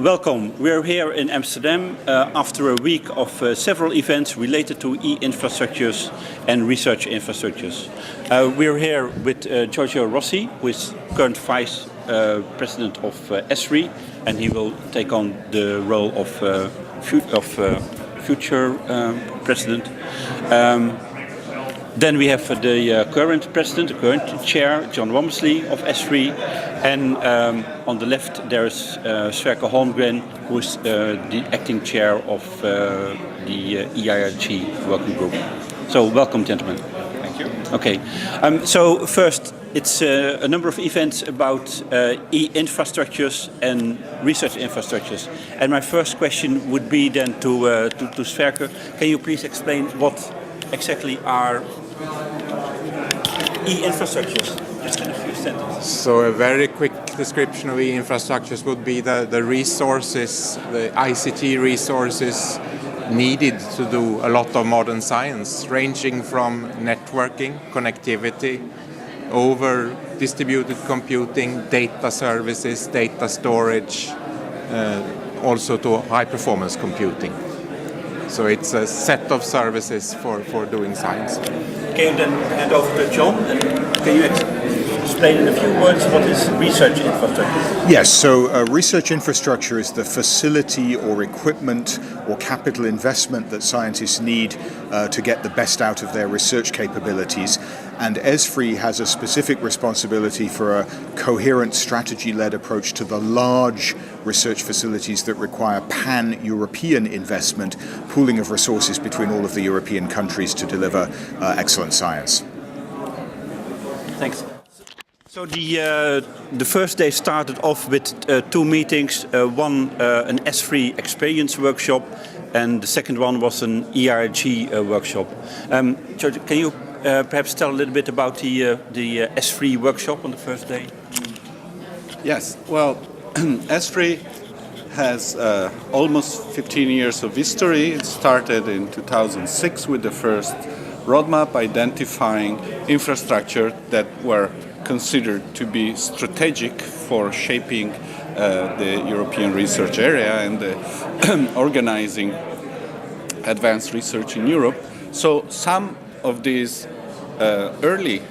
welcome. We're here in Amsterdam after a week of several events related to e-infrastructures and research infrastructures. We're here with Giorgio Rossi, who is current Vice President of ESFRI, and he will take on the role of future President. Then we have the current president, the current chair, John Womersley of ESFRI, and on the left there is Sverker Holmgren, who is the acting chair of the eIRG working group. So welcome, gentlemen. Thank you. Okay, so first it's a number of events about e-infrastructures and research infrastructures. And my first question would be then to Sverker. Can you please explain what exactly are e-infrastructures, just in a few sentences? So a very quick description of e-infrastructures would be the resources, the ICT resources needed to do a lot of modern science, ranging from networking, connectivity, over distributed computing, data services, data storage, also to high-performance computing. So it's a set of services for doing science. Can you then hand over to John, and can you explain in a few words what is research infrastructure? Yes, so research infrastructure is the facility or equipment or capital investment that scientists need to get the best out of their research capabilities. And ESFRI has a specific responsibility for a coherent strategy-led approach to the large research facilities that require pan-European investment, pooling of resources between all of the European countries to deliver excellent science. Thanks. So the first day started off with two meetings, one an ESFRI experience workshop, and the second one was an eIRG workshop. Giorgio, can you perhaps tell a little bit about the ESFRI workshop on the first day? Yes, well, ESFRI has almost 15 years of history. It started in 2006 with the first roadmap identifying infrastructure that were considered to be strategic for shaping the European research area and organizing advanced research in Europe. So some of these early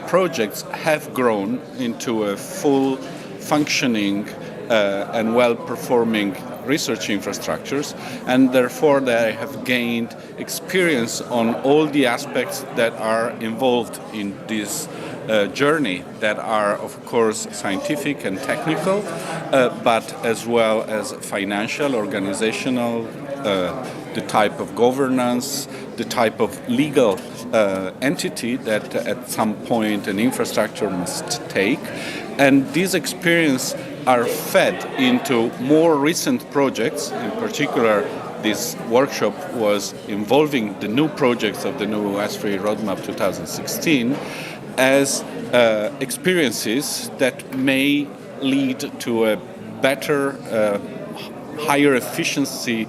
projects have grown into a full functioning and well-performing research infrastructures, and therefore they have gained experience on all the aspects that are involved in this journey, that are of course scientific and technical, but as well as financial, organizational, the type of governance, the type of legal entity that at some point an infrastructure must take. And these experiences are fed into more recent projects. In particular, this workshop was involving the new projects of the new ESFRI Roadmap 2016 as experiences that may lead to a better, higher efficiency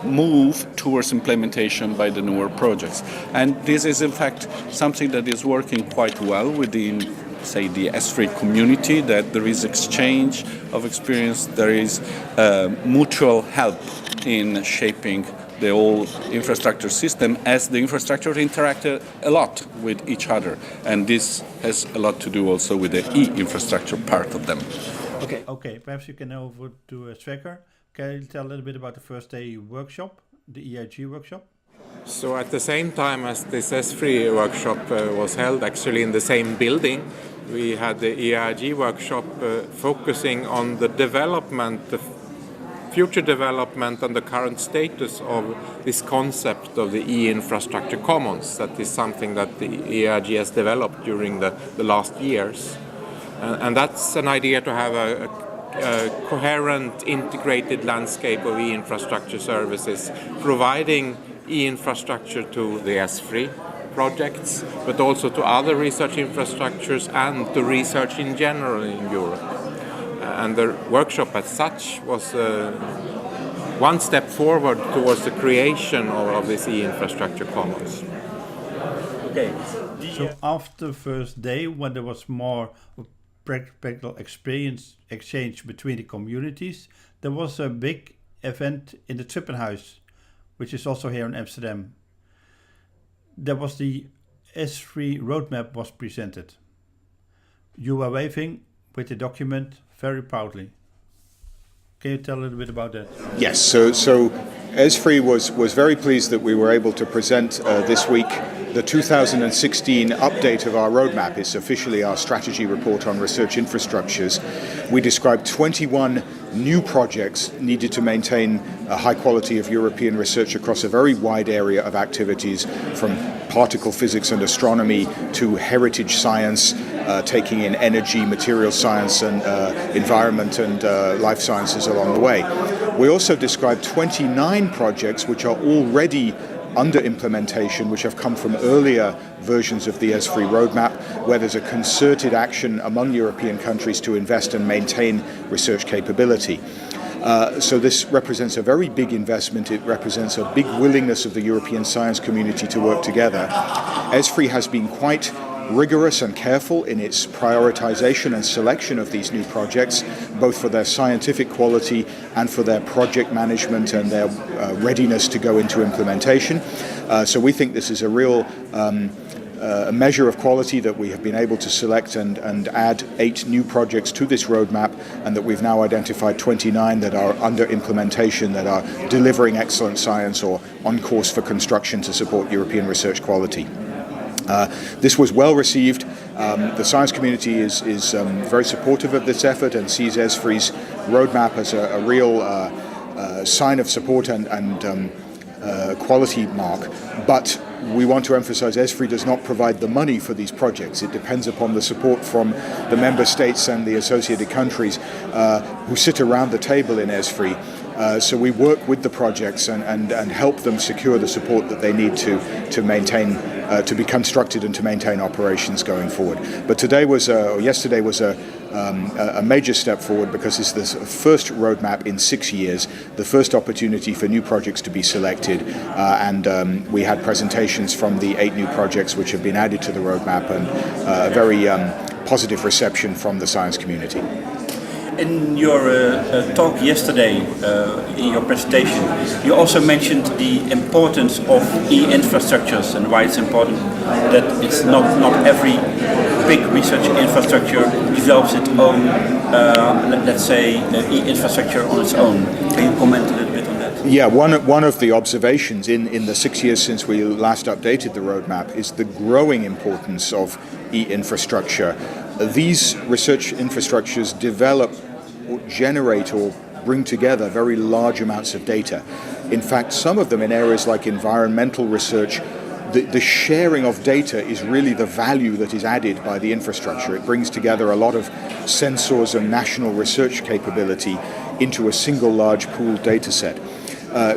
move towards implementation by the newer projects. And this is in fact something that is working quite well within, say, the ESFRI community, that there is exchange of experience, there is mutual help in shaping the whole infrastructure system, as the infrastructure interacted a lot with each other. And this has a lot to do also with the e-infrastructure part of them. Okay. Perhaps you can over to Sverker. Can you tell a little bit about the first day workshop, the eIRG workshop? So at the same time as this ESFRI workshop was held, actually in the same building, we had the eIRG workshop focusing on the development, the future development and the current status of this concept of the e-infrastructure commons. That is something that the eIRG has developed during the last years. And that's an idea to have a coherent, integrated landscape of e-infrastructure services, providing e-infrastructure to the ESFRI projects, but also to other research infrastructures and to research in general in Europe. And the workshop as such was one step forward towards the creation of this e-infrastructure commons. Okay. So after the first day, when there was more practical experience exchange between the communities, there was a big event in the Trippenhuis, which is also here in Amsterdam. There was the S3 roadmap was presented. You were waving with the document very proudly. Can you tell a little bit about that? Yes, so ESFRI was very pleased that we were able to present this week the 2016 update of our roadmap. It's officially our strategy report on research infrastructures. We described 21 new projects needed to maintain a high quality of European research across a very wide area of activities, from particle physics and astronomy to heritage science, taking in energy, material science and environment and life sciences along the way. We also described 29 projects which are already under implementation, which have come from earlier versions of the ESFRI roadmap, where there's a concerted action among European countries to invest and maintain research capability. So this represents a very big investment. It represents a big willingness of the European science community to work together. ESFRI has been quite rigorous and careful in its prioritization and selection of these new projects, both for their scientific quality and for their project management and their readiness to go into implementation. So we think this is a real a measure of quality that we have been able to select and add 8 new projects to this roadmap, and that we've now identified 29 that are under implementation, that are delivering excellent science or on course for construction to support European research quality. This was well received. The science community is very supportive of this effort and sees ESFRI's roadmap as a real sign of support and quality mark. But we want to emphasize ESFRI does not provide the money for these projects. It depends upon the support from the member states and the associated countries who sit around the table in ESFRI. So we work with the projects and help them secure the support that they need to maintain, to be constructed and to maintain operations going forward. But yesterday was a major step forward, because it's the first roadmap in 6 years, the first opportunity for new projects to be selected, and we had presentations from the 8 new projects which have been added to the roadmap, and a very positive reception from the science community. In your talk yesterday, in your presentation, you also mentioned the importance of e-infrastructures and why it's important that it's not every big research infrastructure develops its own, let's say, e-infrastructure on its own. Can you comment a little bit on that? Yeah, one of the observations in the 6 years since we last updated the roadmap is the growing importance of e-infrastructure. These research infrastructures develop or generate or bring together very large amounts of data. In fact, some of them in areas like environmental research, the sharing of data is really the value that is added by the infrastructure. It brings together a lot of sensors and national research capability into a single large pooled data set.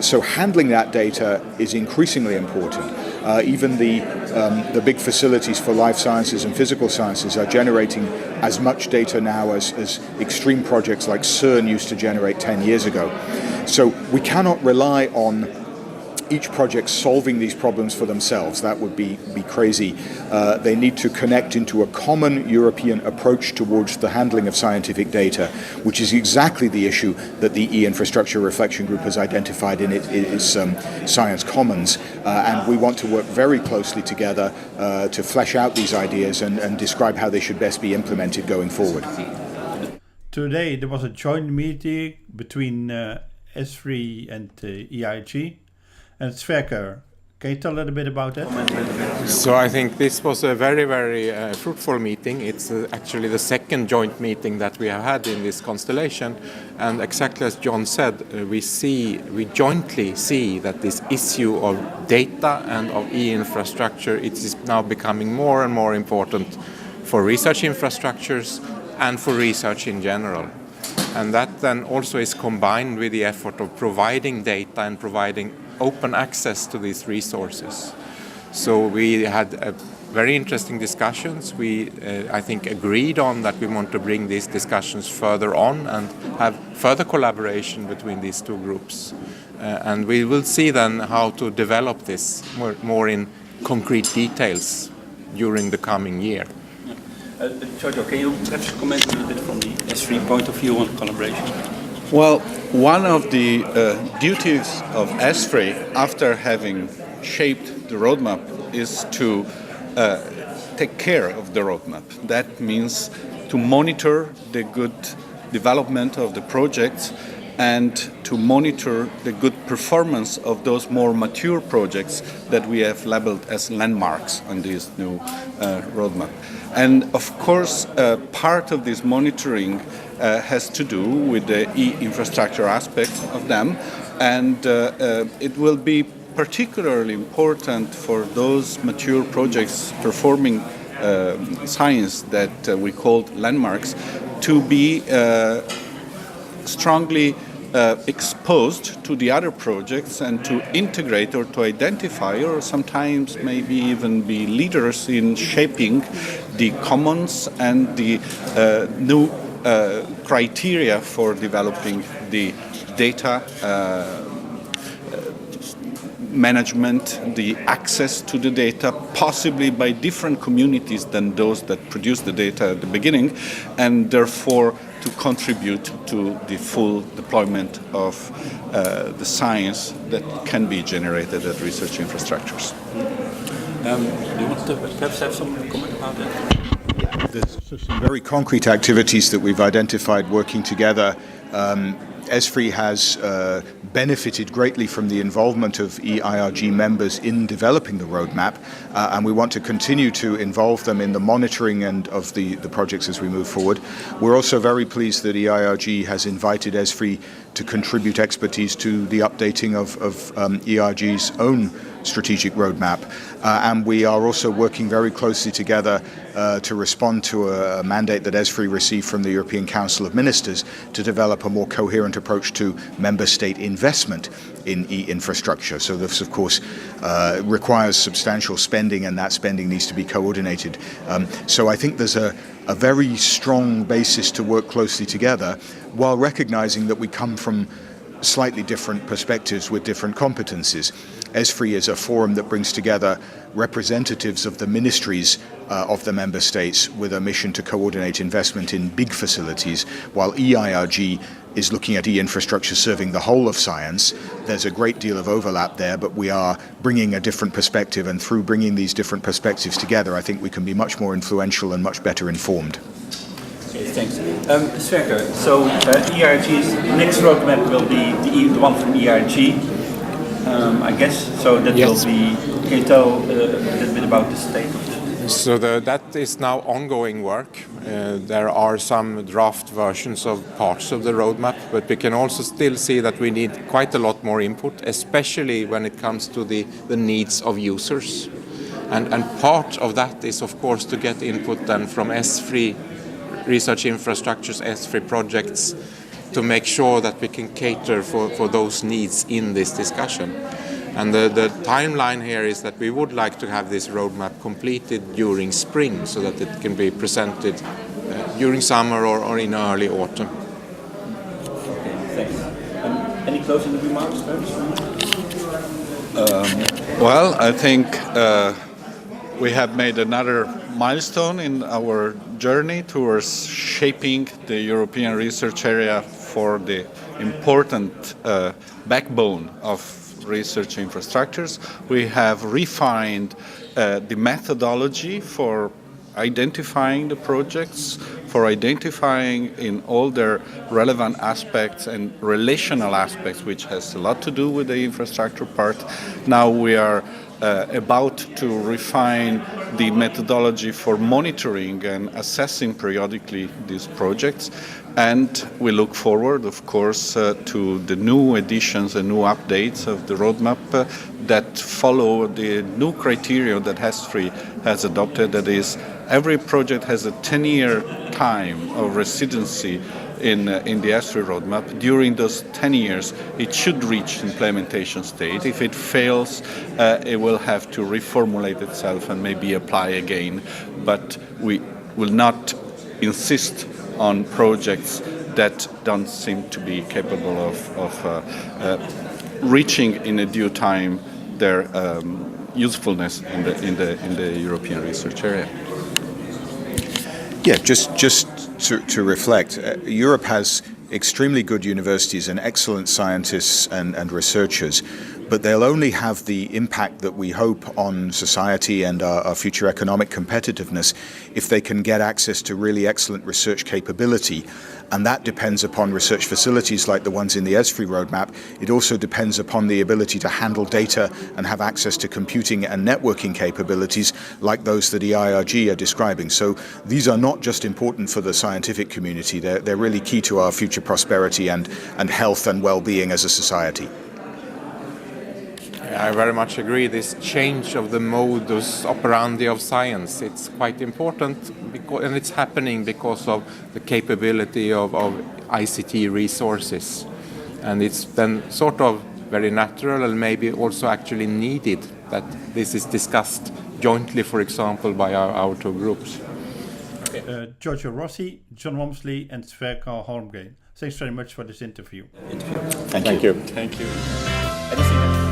So handling that data is increasingly important. Even the big facilities for life sciences and physical sciences are generating as much data now as extreme projects like CERN used to generate 10 years ago. So we cannot rely on each project solving these problems for themselves. That would be crazy. They need to connect into a common European approach towards the handling of scientific data, which is exactly the issue that the e-infrastructure reflection group has identified in its Science Commons. And we want to work very closely together to flesh out these ideas and describe how they should best be implemented going forward. Today there was a joint meeting between ESFRI and eIRG. And Sverker, can you tell a little bit about that? So I think this was a very, very fruitful meeting. It's actually the second joint meeting that we have had in this constellation. And exactly as John said, we jointly see that this issue of data and of e-infrastructure, it is now becoming more and more important for research infrastructures and for research in general. And that then also is combined with the effort of providing data and providing open access to these resources. So we had very interesting discussions. We, I think, agreed on that we want to bring these discussions further on and have further collaboration between these two groups. And we will see then how to develop this more in concrete details during the coming year. Giorgio, can you perhaps comment a little bit from the S3 point of view on collaboration? Well, one of the duties of ESFRI, after having shaped the roadmap, is to take care of the roadmap. That means to monitor the good development of the projects and to monitor the good performance of those more mature projects that we have labeled as landmarks on this new roadmap. And of course, part of this monitoring has to do with the e-infrastructure aspect of them, and it will be particularly important for those mature projects performing science that we called landmarks to be strongly exposed to the other projects and to integrate or to identify or sometimes maybe even be leaders in shaping the commons and the new criteria for developing the data management, the access to the data, possibly by different communities than those that produce the data at the beginning, and therefore to contribute to the full deployment of the science that can be generated at research infrastructures. Do you want to perhaps have some comment about that? There's some very concrete activities that we've identified working together. ESFRI has benefited greatly from the involvement of eIRG members in developing the roadmap, and we want to continue to involve them in the monitoring and of the projects as we move forward. We're also very pleased that eIRG has invited ESFRI to contribute expertise to the updating of eIRG's own strategic roadmap. And we are also working very closely together to respond to a mandate that ESFRI received from the European Council of Ministers to develop a more coherent approach to member state investment in e-infrastructure. So this, of course, requires substantial spending, and that spending needs to be coordinated. So I think there's a very strong basis to work closely together, while recognizing that we come from slightly different perspectives with different competencies. ESFRI is a forum that brings together representatives of the ministries of the member states with a mission to coordinate investment in big facilities, while eIRG is looking at e-infrastructure serving the whole of science. There's a great deal of overlap there, but we are bringing a different perspective, and through bringing these different perspectives together, I think we can be much more influential and much better informed. Okay, thanks. Sverker, so eIRG's next roadmap will be the one from eIRG, I guess. So that Yes. will be. Can you tell a little bit about the state of it? So that is now ongoing work. There are some draft versions of parts of the roadmap, but we can also still see that we need quite a lot more input, especially when it comes to the needs of users. And part of that is, of course, to get input then from ESFRI research infrastructures, ESFRI projects, to make sure that we can cater for those needs in this discussion. And the timeline here is that we would like to have this roadmap completed during spring, so that it can be presented during summer or in early autumn. Okay, thanks. Any closing remarks, perhaps? Well, I think we have made another milestone in our journey towards shaping the European research area for the important backbone of research infrastructures. We have refined the methodology for identifying the projects, for identifying in all their relevant aspects and relational aspects, which has a lot to do with the infrastructure part. Now we are about to refine the methodology for monitoring and assessing periodically these projects. And we look forward, of course, to the new editions and new updates of the roadmap that follow the new criteria that ESFRI has adopted. That is, every project has a 10-year time of residency in the ESFRI roadmap. During those 10 years, it should reach implementation state. If it fails, it will have to reformulate itself and maybe apply again. But we will not insist on projects that don't seem to be capable of reaching in a due time their usefulness in the European research area. Yeah, just to reflect, Europe has extremely good universities and excellent scientists and researchers, but they'll only have the impact that we hope on society and our future economic competitiveness if they can get access to really excellent research capability. And that depends upon research facilities like the ones in the ESFRI roadmap. It also depends upon the ability to handle data and have access to computing and networking capabilities like those that eIRG are describing. So these are not just important for the scientific community, they're really key to our future prosperity and health and well-being as a society. I very much agree. This change of the modus operandi of science, it's quite important, and it's happening because of the capability of ICT resources. And it's then sort of very natural and maybe also actually needed that this is discussed jointly, for example, by our two groups. Giorgio Rossi, John Womersley and Sverker Holmgren. Thanks very much for this interview. Thank you. Thank you. Anything else?